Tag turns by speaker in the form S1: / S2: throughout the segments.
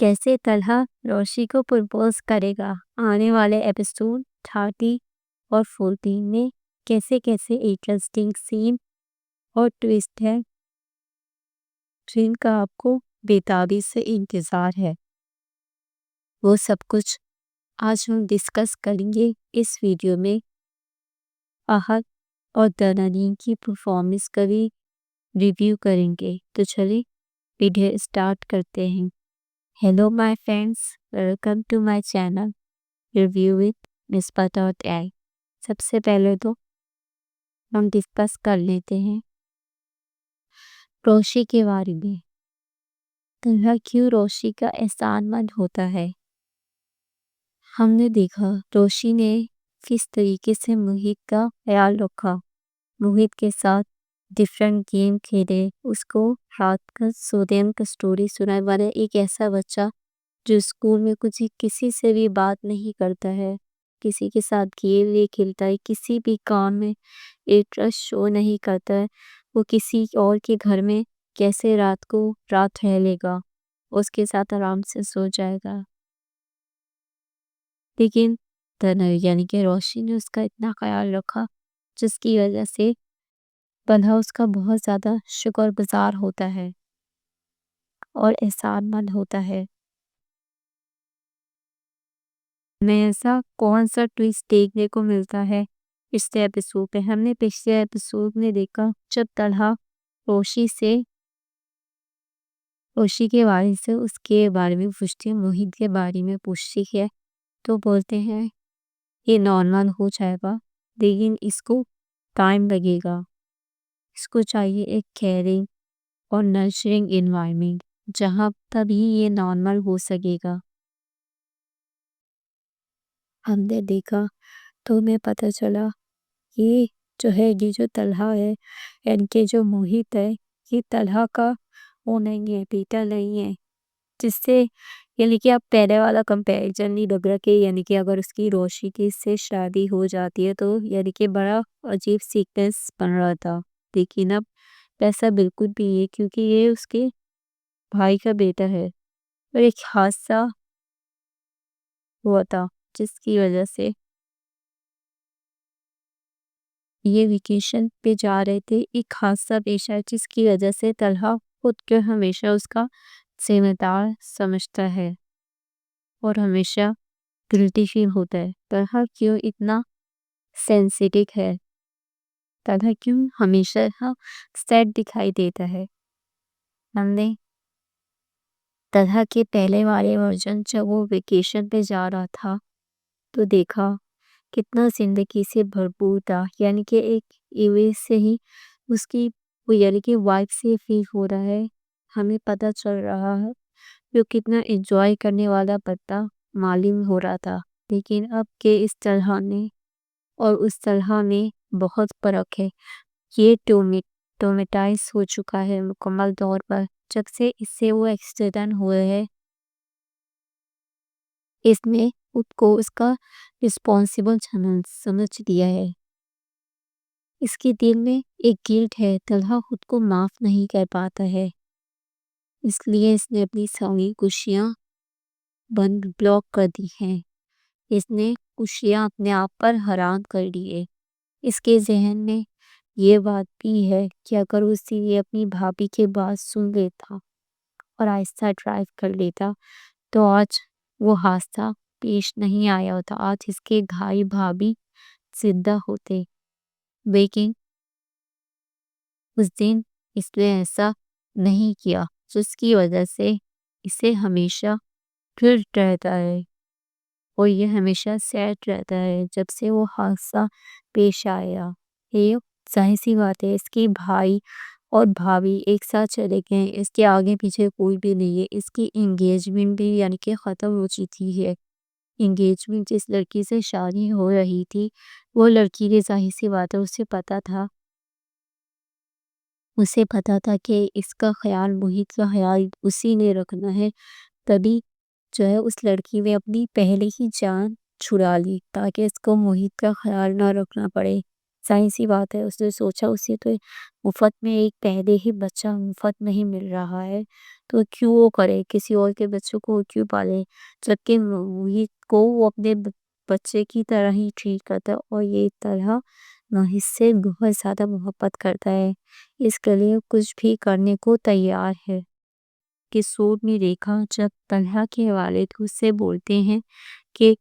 S1: کیسے طلحہ روشی کو پرپوز کرے گا؟ آنے والے ایپیسوڈ 30 اور 14 میں کیسے کیسے انٹرسٹنگ سین اور ٹویسٹ ہے جن کا آپ کو بےتابی سے انتظار ہے، وہ سب کچھ آج ہم ڈسکس کریں گے اس ویڈیو میں۔ فہد اور دنانین کی پرفارمنس کا بھی ریویو کریں گے، تو چلیے ویڈیو اسٹارٹ کرتے ہیں۔ Hello my friends, welcome to my channel review with مصباح.ai۔ سب سے پہلے تو ہم ڈسکس کر لیتے ہیں روشی کے بارے میں۔ طلحہ کیوں روشی کا احسان مند ہوتا ہے؟ ہم نے دیکھا روشی نے کس طریقے سے محیط کا خیال رکھا، محیط کے ساتھ ڈیفرنٹ گیم کھیلے، اس کو رات کا سودیم کا سٹوری سنائے، والا ایک ایسا بچہ جو اسکول میں کچھ کسی سے بھی بات نہیں کرتا ہے، کسی کے ساتھ گیم نہیں کھیلتا ہے، کسی بھی کام میں انٹرسٹ شو نہیں کرتا ہے، وہ کسی اور کے گھر میں کیسے رات رہ لے گا، اس کے ساتھ آرام سے سو جائے گا۔ لیکن یعنی کہ روشی نے اس کا اتنا خیال رکھا، جس کی وجہ سے طلحہ اس کا بہت زیادہ شکر گزار ہوتا ہے اور احسان مند ہوتا ہے۔ میں ایسا کون سا ٹویسٹ دیکھنے کو ملتا ہے اس ایپیسوڈ پہ؟ ہم نے پچھلے ایپیسوڈ میں دیکھا جب طلحہ روشی کے بارے سے اس کے بارے میں پوچھتی ہے، محیط کے بارے میں پوچھتی ہے، تو بولتے ہیں یہ نارمل ہو جائے گا، لیکن اس کو ٹائم لگے گا، اس کو چاہیے ایک کیئرنگ اور نرچرنگ انوائرمنٹ جہاں تبھی یہ نارمل ہو سکے گا۔ ہم نے دیکھا تو ہمیں پتہ چلا یہ جو طلحہ ہے، ان کے جو محیط ہے، یہ طلحہ کا وہ نہیں ہے، بیٹا نہیں ہے، جس سے یعنی کہ آپ پہلے والا کمپیریزن نہیں لگ رہا کہ یعنی کہ اگر اس کی روشی کی سے شادی ہو جاتی ہے تو یعنی کہ بڑا عجیب سیکوینس بن رہا تھا، لیکن اب ایسا بالکل بھی ہے، کیونکہ یہ اس کے بھائی کا بیٹا ہے اور ایک حادثہ ہوا تھا جس کی وجہ سے یہ ویکیشن پہ جا رہے تھے، ایک حادثہ پیش آیا جس کی وجہ سے طلحہ خود کو ہمیشہ اس کا ذمہ دار سمجھتا ہے اور ہمیشہ گلٹی فیل ہوتا ہے۔ طلحہ کیوں اتنا سینسیٹیو ہے؟ طلحہ کیوں ہمیشہ سیڈ دکھائی دیتا ہے؟ ہم نے طلحہ کے پہلے والے ورژن جب وہ ویکیشن پہ جا رہا تھا تو دیکھا کتنا زندگی سے بھرپور تھا، یعنی کہ ایک ایوے سے ہی اس کی یعنی کہ وائف سے فیل ہو رہا ہے، ہمیں پتہ چل رہا ہے جو کتنا انجوائے کرنے والا بندہ معلوم ہو رہا تھا۔ لیکن اب کے اس طلحہ نے اور اس طلحہ میں بہت فرق ہے، یہ ٹرومیٹائز ہو چکا ہے مکمل طور پر، جب سے اس سے وہ ایکسیڈنٹ ہوئے ہے۔ اس نے خود کو اس کا رسپانسیبل سمجھ لیا ہے، اس کے دل میں ایک گلٹ ہے، طلحہ خود کو معاف نہیں کر پاتا ہے، اس لیے اس نے اپنی ساری خوشیاں بلاک کر دی ہیں، اس نے خوشیاں اپنے آپ پر حرام کر دی ہے۔ اس کے ذہن میں یہ بات بھی ہے کہ اگر اسی یہ اپنی بھابھی کے بات سن لیتا اور آہستہ ڈرائیو کر لیتا تو آج وہ حادثہ پیش نہیں آیا ہوتا، آج اس کے بھائی بھابھی زندہ ہوتے، لیکن اس دن اس نے ایسا نہیں کیا، جس کی وجہ سے اسے ہمیشہ گلٹ رہتا ہے اور یہ ہمیشہ سیڈ رہتا ہے جب سے وہ حادثہ پیش آیا۔ یہ ظاہر سی بات ہے، اس کے بھائی اور بھابھی ایک ساتھ چلے گئے، اس کے آگے پیچھے کوئی بھی نہیں ہے، اس کی انگیجمنٹ بھی یعنی کہ ختم ہو چکی ہے۔ انگیجمنٹ جس لڑکی سے شادی ہو رہی تھی، وہ لڑکی نے ظاہر سی بات ہے اسے پتا تھا کہ اس کا خیال، محیط کا خیال اسی نے رکھنا ہے، تبھی اس لڑکی نے اپنی پہلے ہی جان چھڑا لی تاکہ اس کو محیط کا خیال نہ رکھنا پڑے۔ ظاہر سی بات ہے، اس نے سوچا اسے تو مفت میں ایک پہلے ہی بچہ مفت نہیں مل رہا ہے، تو کیوں وہ کرے، کسی اور کے بچوں کو وہ کیوں پالے، جبکہ محیط کو وہ اپنے بچے کی طرح ہی ٹریٹ کرتا ہے اور یہ طرح محیط سے بہت زیادہ محبت کرتا ہے، اس کے لیے کچھ بھی کرنے کو تیار ہے۔ کہ سود نے دیکھا جب طلحہ کے والد اس سے بولتے ہیں کہ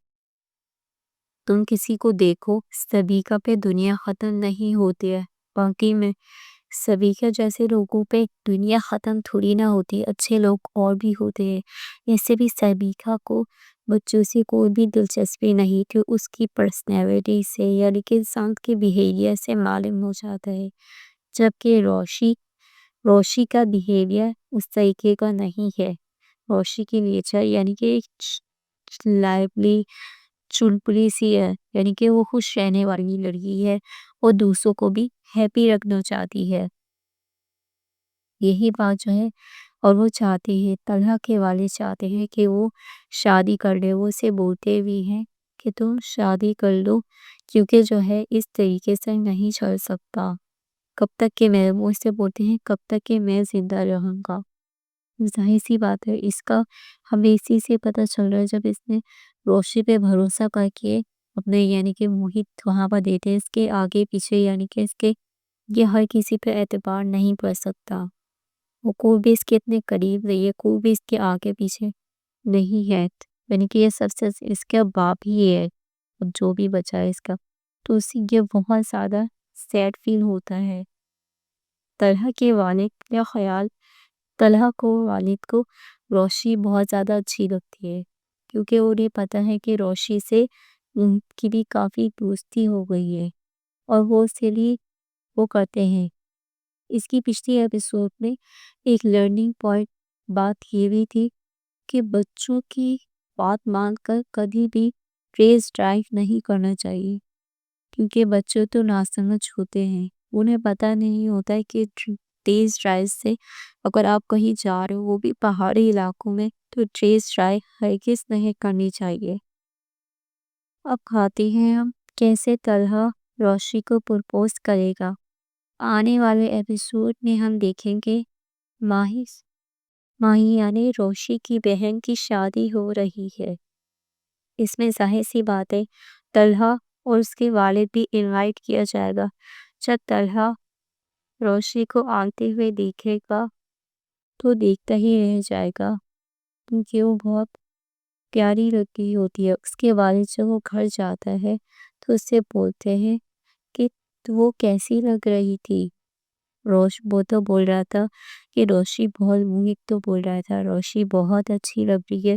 S1: تم کسی کو دیکھو، سبیکہ پہ دنیا ختم نہیں ہوتی ہے، باقی میں سبیکہ جیسے لوگوں پہ دنیا ختم تھوڑی نہ ہوتی، اچھے لوگ اور بھی ہوتے ہیں۔ ایسے بھی سبیکہ کو بچوں سے کوئی بھی دلچسپی نہیں تھی، اس کی پرسنالٹی سے یعنی کہ انسان کے بیہیویئر سے معلوم ہو جاتا ہے، جبکہ روشی کا بیہیویئر اس طریقے کا نہیں ہے۔ روشی کی نیچر یعنی کہ لائبلی چلپلی سی ہے، یعنی کہ وہ خوش رہنے والی لڑکی ہے اور دوسروں کو بھی ہیپی رکھنا چاہتی ہے، یہی بات جو ہے۔ اور وہ چاہتے ہیں، طلحہ کے والد چاہتے ہیں کہ وہ شادی کر لے، وہ اسے بولتے بھی ہیں کہ تم شادی کر لو، کیونکہ جو ہے اس طریقے سے نہیں چل سکتا، کب تک کہ وہ اسے بولتے ہیں کب تک کہ میں زندہ رہوں گا۔ ظاہر سی بات ہے، اس کا ہمیں اسی سے پتہ چل رہا ہے جب اس نے روشی پہ بھروسہ کر کے اپنے یعنی کہ محیط وہاں پر دیتے، اس کے آگے پیچھے یعنی کہ اس کے یہ ہر کسی پہ اعتبار نہیں کر سکتا، وہ کوئی بھی اس کے اتنے قریب نہیں ہے، کوئی بھی اس کے آگے پیچھے نہیں ہے، یعنی کہ یہ سب سے اس کا باپ ہی ہے جو بھی بچا ہے اس کا، تو اس سے یہ بہت زیادہ سیڈ فیل ہوتا ہے۔ طلحہ کے والد کا خیال، طلحہ کو والد کو روشی بہت زیادہ اچھی لگتی ہے، کیونکہ انہیں پتا ہے کہ روشی سے ان کی بھی کافی دوستی ہو گئی ہے اور وہ اسی لیے وہ کرتے ہیں۔ اس کی پچھلی ایپیسوڈ میں ایک لرننگ پوائنٹ بات یہ بھی تھی کہ بچوں کی بات مان کر کبھی بھی ریس ڈرائیو نہیں کرنا چاہیے، کیونکہ بچے تو ناسمجھ ہوتے ہیں، انہیں پتہ نہیں ہوتا ہے کہ تیز ڈرائیو سے اگر آپ کہیں جا رہے ہو وہ بھی پہاڑی علاقوں میں تو تیز ڈرائیو ہرگز نہیں کرنی چاہیے۔ اب کھاتے ہیں ہم کیسے طلحہ روشی کو پرپوز کرے گا۔ آنے والے ایپیسوڈ میں ہم دیکھیں گے ماہی یعنی روشی کی بہن کی شادی ہو رہی ہے، اس میں ظاہر سی بات ہے طلحہ اور اس کے والد بھی انوائٹ کیا جائے گا۔ جب طلحہ روشی کو آتے ہوئے دیکھے گا تو دیکھتا ہی رہ جائے گا، کیونکہ وہ بہت پیاری لڑکی ہوتی ہے۔ اس کے والد جب وہ گھر جاتا ہے تو اس سے بولتے ہیں کہ وہ کیسی لگ رہی تھی، وہ تو بول رہا تھا کہ روشی بہت تو بول رہا تھا روشی بہت اچھی لگ رہی ہے،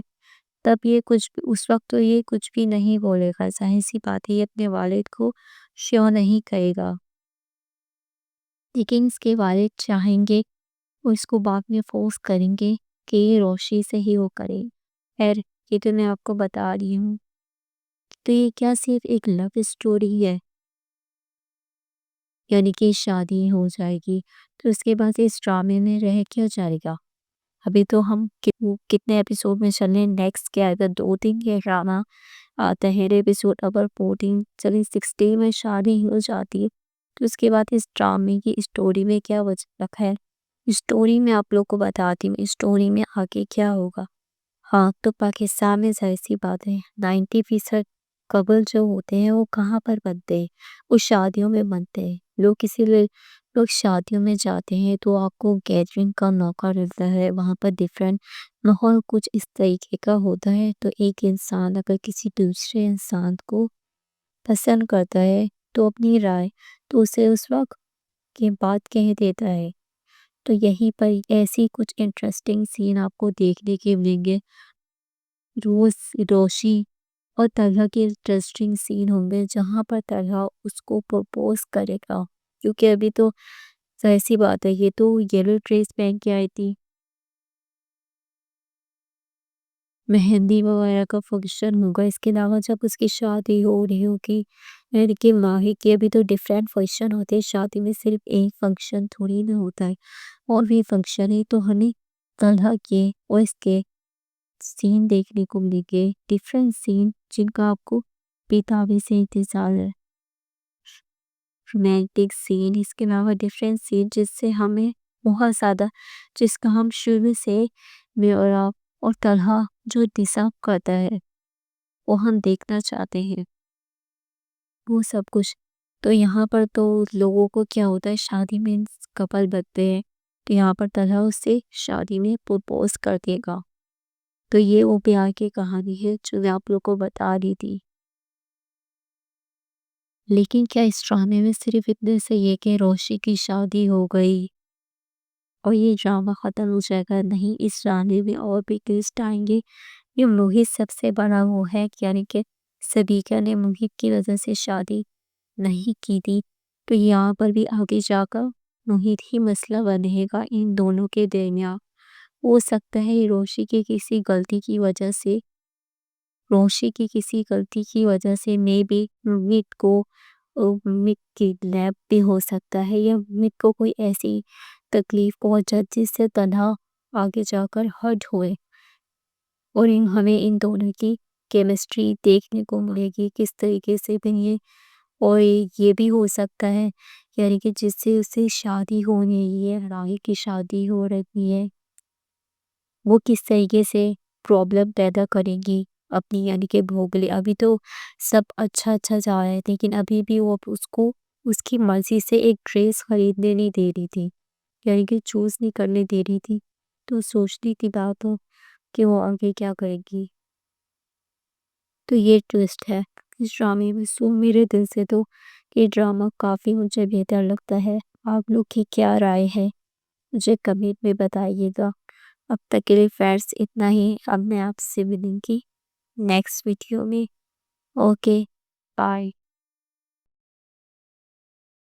S1: تب یہ کچھ اس وقت تو یہ کچھ بھی نہیں بولے گا، ظاہر سی بات ہے یہ اپنے والد کو شیور نہیں کہے گا، لیکن اس کے والد چاہیں گے وہ اس کو بعد میں فورس کریں گے کہ یہ روشی سے ہی وہ کرے۔ خیر یہ تو میں آپ کو بتا رہی ہوں، تو یہ کیا صرف ایک لو اسٹوری ہے، یعنی کہ شادی ہو جائے گی تو اس کے بعد اس ڈرامے میں رہ کیا جائے گا۔ ابھی تو ہم کتنے ایپیسوڈ میں چلیں، نیکسٹ کیا ہے، 2 دن کے ڈرامہ آتا ہے، ایپیسوڈ نمبر 14 چلیں 16 میں شادی ہو جاتی ہے، تو اس کے بعد اس ڈرامے کی اسٹوری میں کیا وجہ رکھا ہے، اسٹوری میں آپ لوگ کو بتاتی ہوں اسٹوری میں آگے کیا ہوگا۔ ہاں تو پاکستان میں ظاہر سی بات ہے 90% کپل جو ہوتے ہیں وہ کہاں پر بنتے ہیں، وہ شادیوں میں بنتے ہیں۔ لوگ شادیوں میں جاتے ہیں تو آپ کو گیدرنگ کا موقع ملتا ہے، وہاں پر ڈیفرنٹ ماحول کچھ اس طریقے کا ہوتا ہے، تو ایک انسان اگر کسی دوسرے انسان کو پسند کرتا ہے تو اپنی رائے تو اسے اس وقت کے بعد کہہ دیتا ہے، تو یہی پر ایسی کچھ انٹرسٹنگ سین آپ کو دیکھنے کے ملیں گے، روشی اور طلحہ کے انٹرسٹنگ سین ہوں گے جہاں پر طلحہ اس کو پرپوز کرے گا، کیونکہ ابھی تو ظاہر سی بات ہے یہ تو یلو ڈریس پہن کے آئی تھی، مہندی وغیرہ کا فنکشن ہوگا، اس کے علاوہ جب اس کی شادی ہو رہی ہوگی یعنی کہ ماہی کے ابھی تو ڈیفرنٹ فنکشن ہوتے ہیں، شادی میں صرف ایک فنکشن تھوڑی نہ ہوتا ہے، اور بھی فنکشن ہے، تو ہمیں طلحہ کے اور اس کے سین دیکھنے کو ملیں گے، ڈیفرنٹ سین جن کا آپ کو بے تابی سے انتظار ہے۔ رومانٹک سین، اس کے علاوہ ڈیفرنٹ سین جس سے ہمیں بہت زیادہ، جس کا ہم شروع سے میرا اور طلحہ جو ڈیزرو کرتا ہے وہ ہم دیکھنا چاہتے ہیں، وہ سب کچھ۔ تو یہاں پر تو لوگوں کو کیا ہوتا ہے، شادی میں کپل بنتے ہیں، تو یہاں پر طلحہ اس سے شادی میں پروپوز کر دے گا۔ تو یہ وہ پیار کی کہانی ہے جو میں آپ لوگ کو بتا دی تھی۔ لیکن کیا اس ڈرامے میں صرف اتنے سے یہ کہ روشی کی شادی ہو گئی اور یہ ڈرامہ ختم ہو جائے گا؟ نہیں، اس ڈرامے میں اور بھی ٹویسٹ آئیں گے۔ یہ موہت سب سے بڑا وہ ہے، یعنی کہ سبیکا نے موہت کی وجہ سے شادی نہیں کی تھی، تو یہاں پر بھی آگے جا کر موہت ہی مسئلہ بنے گا ان دونوں کے درمیان۔ ہو سکتا ہے روشی کی کسی غلطی کی وجہ سے میں بھی موہت کی لیب بھی ہو سکتا ہے، یا موہت کو کوئی ایسی تکلیف پہنچا جس سے طلحہ آگے جا کر ہرٹ ہوئے، اور ہمیں ان دونوں کی کیمسٹری دیکھنے کو ملے گی کس طریقے سے بنی ہے۔ اور یہ بھی ہو سکتا ہے یعنی کہ جس سے اسے شادی ہو رہی ہے، راہی کی شادی ہو رہی ہے، وہ کس طریقے سے پرابلم پیدا کرے گی اپنی، یعنی کہ بھوگلے۔ ابھی تو سب اچھا جا رہا ہے، لیکن ابھی بھی وہ اس کو اس کی مرضی سے ایک ڈریس خریدنے نہیں دے رہی تھی، یعنی کہ چوز نہیں کرنے دے رہی تھی۔ تو سوچنے کی بات ہو کہ وہ آگے کیا کرے گی۔ تو یہ ٹویسٹ ہے اس ڈرامے میں۔ سو میرے دل سے تو یہ ڈرامہ کافی مجھے بہتر لگتا ہے۔ آپ لوگ کی کیا رائے ہے مجھے کمنٹ میں بتائیے گا۔ اب تک کے لیے فرینڈز اتنا ہی، اب میں آپ سے ملوں گی نیکسٹ ویڈیو میں۔ Okay, bye.